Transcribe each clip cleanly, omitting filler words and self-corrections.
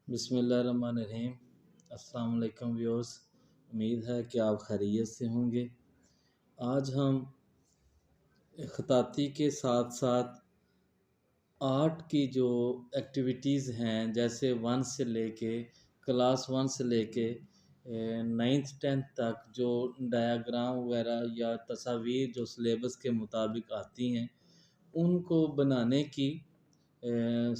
बिस्मिल्लाहिर्रहमानिर्रहीम। अस्सलाम वालेकुम व्यूअर्स। उम्मीद है कि आप खैरियत से होंगे। आज हम ख़ताती के साथ साथ आर्ट की जो एक्टिविटीज़ हैं, जैसे वन से लेके क्लास वन से लेके नाइन्थ टेंथ तक जो डायग्राम वगैरह या तस्वीर जो सिलेबस के मुताबिक आती हैं, उनको बनाने की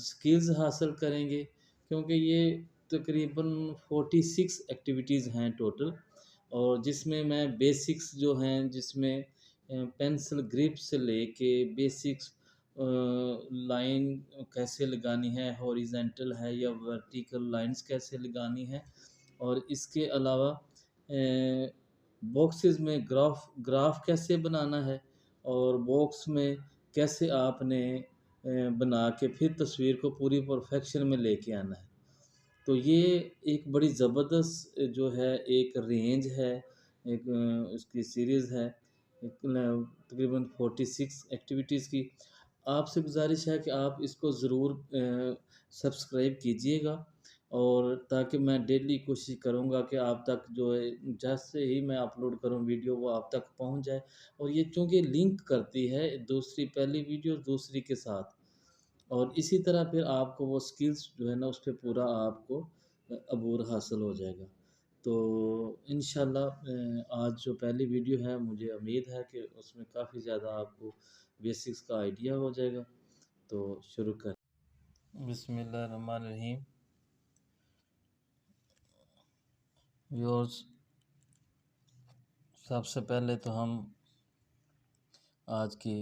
स्किल्स हासिल करेंगे। क्योंकि ये तकरीबन 46 एक्टिविटीज़ हैं टोटल, और जिसमें मैं बेसिक्स जो हैं, जिसमें पेंसिल ग्रिप से लेके बेसिक्स लाइन कैसे लगानी है, हॉरिजेंटल है या वर्टिकल लाइंस कैसे लगानी है, और इसके अलावा बॉक्सेस में ग्राफ कैसे बनाना है, और बॉक्स में कैसे आपने बना के फिर तस्वीर को पूरी परफेक्शन में लेके आना है। तो ये एक बड़ी ज़बरदस्त जो है एक रेंज है, एक उसकी सीरीज़ है, तकरीबन 46 एक्टिविटीज़ की। आपसे गुज़ारिश है कि आप इसको ज़रूर सब्सक्राइब कीजिएगा, और ताकि मैं डेली कोशिश करूँगा कि आप तक जो है जैसे ही मैं अपलोड करूँ वीडियो वो आप तक पहुँच जाए। और ये चूँकि लिंक करती है दूसरी पहली वीडियो दूसरी के साथ, और इसी तरह फिर आपको वो स्किल्स जो है ना उस पे पूरा आपको अबूर हासिल हो जाएगा। तो इंशाल्लाह आज जो पहली वीडियो है, मुझे उम्मीद है कि उसमें काफ़ी ज़्यादा आपको बेसिक्स का आइडिया हो जाएगा। तो शुरू करें। बिस्मिल्लाहिर्रहमानिर्रहीम। व्यूअर्स, सबसे पहले तो हम आज की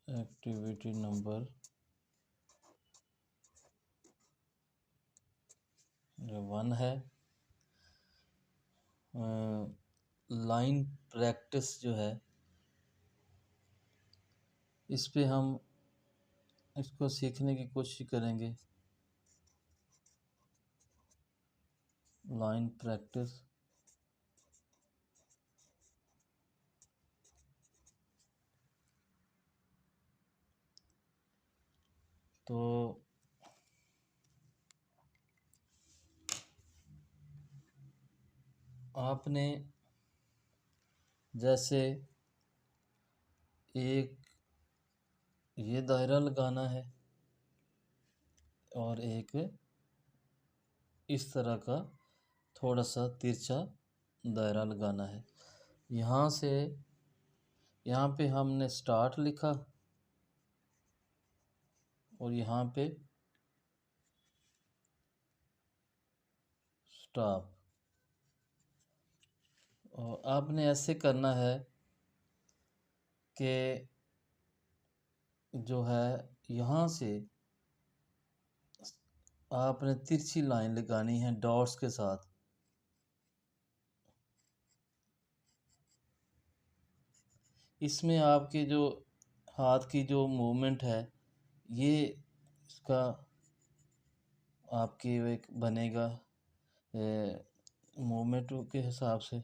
एक्टिविटी नंबर 1 है, लाइन प्रैक्टिस जो है, इस पे हम इसको सीखने की कोशिश करेंगे। लाइन प्रैक्टिस तो आपने जैसे एक ये दायरा लगाना है और एक इस तरह का थोड़ा सा तिरछा दायरा लगाना है। यहाँ से यहाँ पे हमने स्टार्ट लिखा और यहाँ पे स्टॉप, और आपने ऐसे करना है कि जो है यहाँ से आपने तिरछी लाइन लगानी है डॉट्स के साथ। इसमें आपके जो हाथ की जो मूवमेंट है, ये इसका आपकी एक बनेगा मूवमेंट के हिसाब से।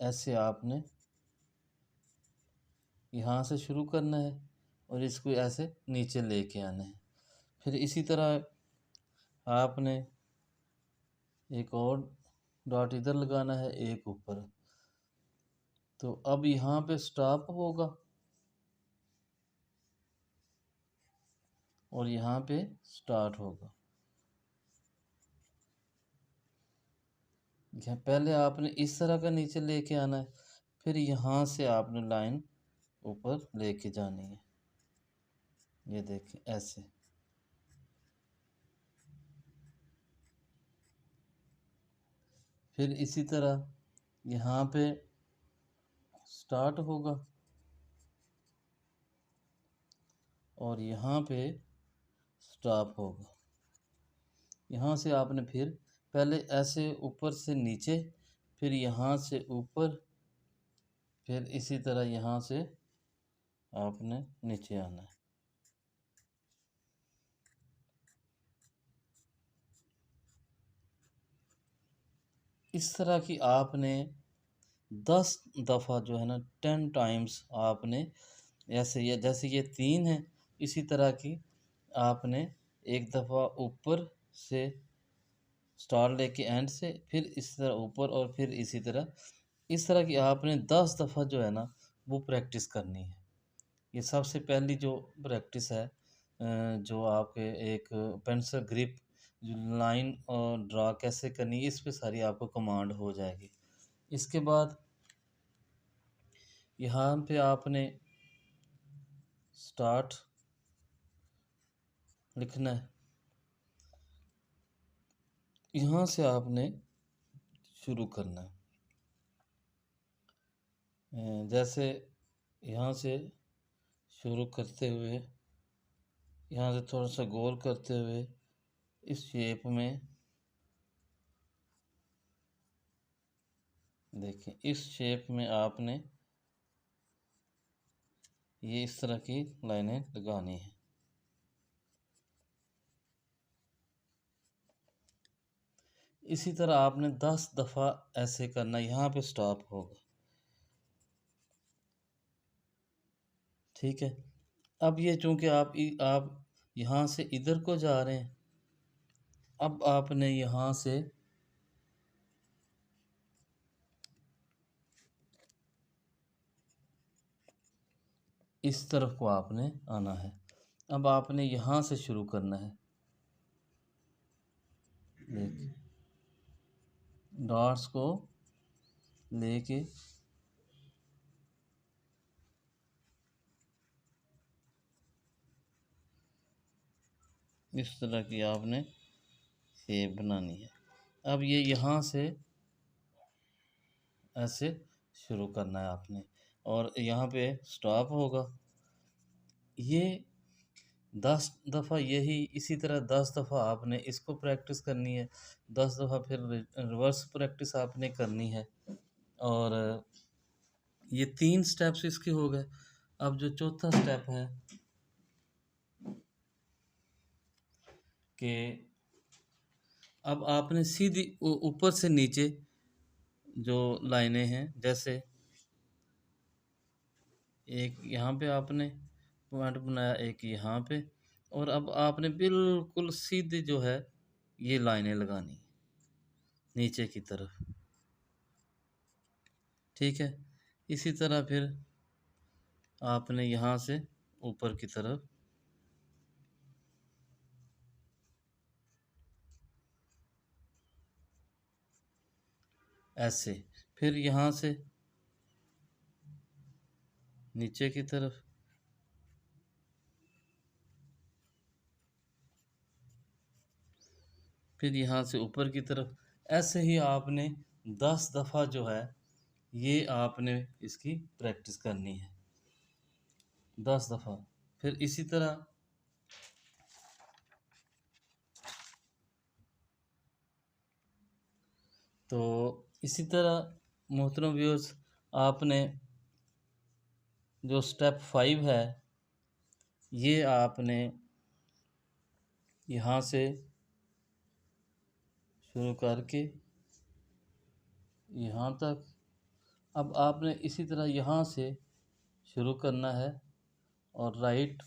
ऐसे आपने यहाँ से शुरू करना है और इसको ऐसे नीचे लेके आना है। फिर इसी तरह आपने एक और डॉट इधर लगाना है, एक ऊपर। तो अब यहाँ पे स्टॉप होगा और यहाँ पे स्टार्ट होगा। पहले आपने इस तरह का नीचे लेके आना है, फिर यहाँ से आपने लाइन ऊपर लेके जानी है। ये देखें ऐसे। फिर इसी तरह यहाँ पे स्टार्ट होगा और यहाँ पे स्टॉप होगा। यहाँ से आपने फिर पहले ऐसे ऊपर से नीचे, फिर यहाँ से ऊपर, फिर इसी तरह यहाँ से आपने नीचे आना है। इस तरह की आपने 10 दफ़ा जो है ना 10 टाइम्स आपने ऐसे, ये जैसे ये 3 है इसी तरह की आपने एक दफ़ा ऊपर से स्टार लेके एंड से, फिर इस तरह ऊपर और फिर इसी तरह, इस तरह की आपने 10 दफ़ा जो है ना वो प्रैक्टिस करनी है। ये सबसे पहली जो प्रैक्टिस है, जो आपके एक पेंसिल ग्रिप जो लाइन और ड्रा कैसे करनी है, इस पे सारी आपको कमांड हो जाएगी। इसके बाद यहाँ पे आपने स्टार्ट लिखना है। यहाँ से आपने शुरू करना है। जैसे यहाँ से शुरू करते हुए, यहाँ से थोड़ा सा गोल करते हुए इस शेप में, देखिए इस शेप में आपने ये इस तरह की लाइनें लगानी है। इसी तरह आपने 10 दफ़ा ऐसे करना, यहाँ पे स्टॉप होगा। ठीक है। अब ये चूंकि आप यहाँ से इधर को जा रहे हैं, अब आपने यहाँ से इस तरफ को आपने आना है। अब आपने यहाँ से शुरू करना है। देखिए डॉट्स को लेके इस तरह की आपने शेप बनानी है। अब ये यहाँ से ऐसे शुरू करना है आपने, और यहाँ पे स्टॉप होगा। ये 10 दफ़ा यही इसी तरह 10 दफ़ा आपने इसको प्रैक्टिस करनी है, 10 दफ़ा फिर रिवर्स प्रैक्टिस आपने करनी है। और ये 3 स्टेप्स इसके हो गए। अब जो चौथा स्टेप है कि अब आपने सीधी ऊपर से नीचे जो लाइनें हैं, जैसे एक यहाँ पे आपने पॉइंट बनाया, एक यहाँ पे, और अब आपने बिल्कुल सीधे जो है ये लाइनें लगानी नीचे की तरफ। ठीक है। इसी तरह फिर आपने यहाँ से ऊपर की तरफ ऐसे, फिर यहाँ से नीचे की तरफ, फिर यहाँ से ऊपर की तरफ। ऐसे ही आपने 10 दफ़ा जो है ये आपने इसकी प्रैक्टिस करनी है, 10 दफ़ा। फिर इसी तरह तो इसी तरह मोहतरम व्यूअर्स, आपने जो स्टेप 5 है ये आपने यहाँ से शुरू करके यहाँ तक, अब आपने इसी तरह यहाँ से शुरू करना है, और राइट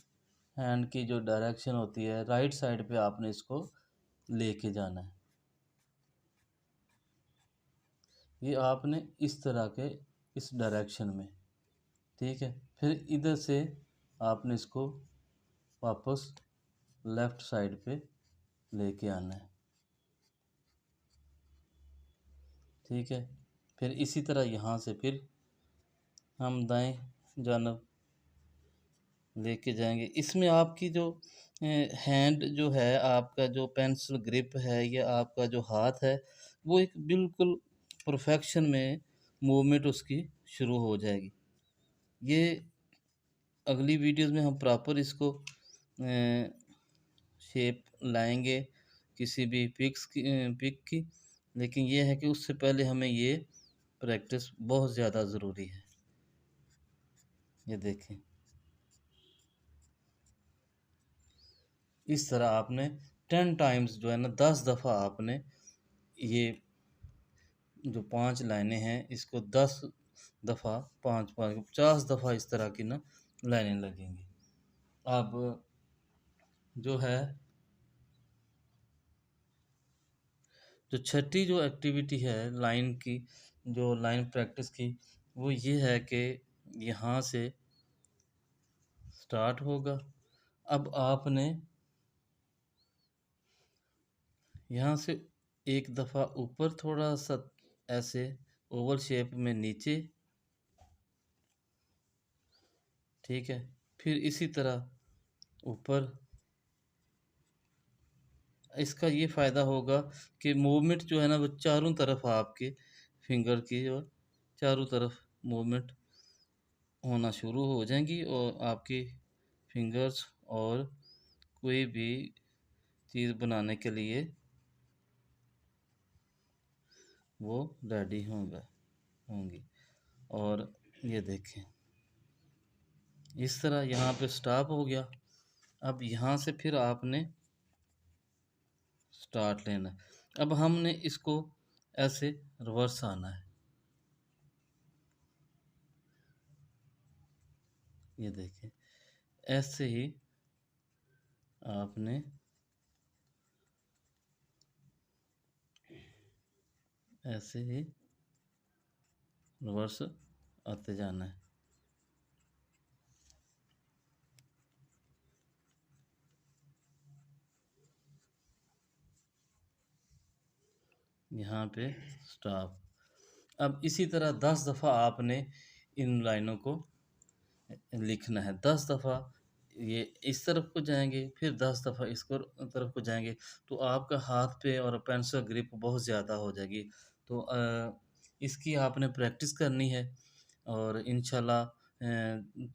हैंड की जो डायरेक्शन होती है, राइट साइड पे आपने इसको लेके जाना है। ये आपने इस तरह के इस डायरेक्शन में, ठीक है। फिर इधर से आपने इसको वापस लेफ़्ट साइड पे लेके आना है। ठीक है। फिर इसी तरह यहाँ से फिर हम दाएं जानब लेके जाएंगे। इसमें आपकी जो हैंड जो है, आपका जो पेंसिल ग्रिप है या आपका जो हाथ है, वो एक बिल्कुल परफेक्शन में मूवमेंट उसकी शुरू हो जाएगी। ये अगली वीडियोस में हम प्रॉपर इसको शेप लाएंगे किसी भी पिक की, लेकिन ये है कि उससे पहले हमें ये प्रैक्टिस बहुत ज़्यादा ज़रूरी है। ये देखें इस तरह आपने 10 टाइम्स जो है ना, 10 दफ़ा आपने ये जो 5 लाइनें हैं इसको 10 दफ़ा, 5 5 50 दफ़ा इस तरह की ना लाइनें लगेंगी। अब जो है, जो छठी जो एक्टिविटी है लाइन की, जो लाइन प्रैक्टिस की, वो ये है कि यहाँ से स्टार्ट होगा। अब आपने यहाँ से एक दफ़ा ऊपर थोड़ा सा ऐसे ओवल शेप में नीचे, ठीक है। फिर इसी तरह ऊपर। इसका ये फ़ायदा होगा कि मूवमेंट जो है ना वो चारों तरफ आपके फिंगर की और चारों तरफ मूवमेंट होना शुरू हो जाएंगी, और आपकी फिंगर्स और कोई भी चीज़ बनाने के लिए वो रेडी होंगी। और ये देखें, इस तरह यहाँ पे स्टॉप हो गया। अब यहाँ से फिर आपने स्टार्ट लेना है। अब हमने इसको ऐसे रिवर्स आना है, ये देखें, ऐसे ही आपने ऐसे ही रिवर्स आते जाना है। यहाँ पे स्टॉप। अब इसी तरह 10 दफ़ा आपने इन लाइनों को लिखना है। 10 दफ़ा ये इस तरफ को जाएंगे, फिर 10 दफ़ा इस तरफ को जाएंगे, तो आपका हाथ पे और पेंसिल ग्रिप बहुत ज़्यादा हो जाएगी। तो इसकी आपने प्रैक्टिस करनी है, और इंशाल्लाह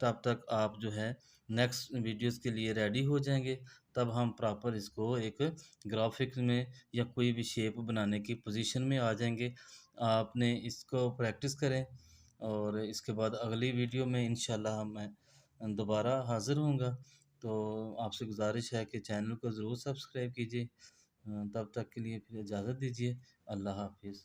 तब तक आप जो है नेक्स्ट वीडियोस के लिए रेडी हो जाएंगे। तब हम प्रॉपर इसको एक ग्राफिक्स में या कोई भी शेप बनाने की पोजीशन में आ जाएंगे। आपने इसको प्रैक्टिस करें, और इसके बाद अगली वीडियो में इंशाल्लाह मैं दोबारा हाज़िर होऊंगा। तो आपसे गुजारिश है कि चैनल को ज़रूर सब्सक्राइब कीजिए। तब तक के लिए फिर इजाज़त दीजिए। अल्लाह हाफ़िज़।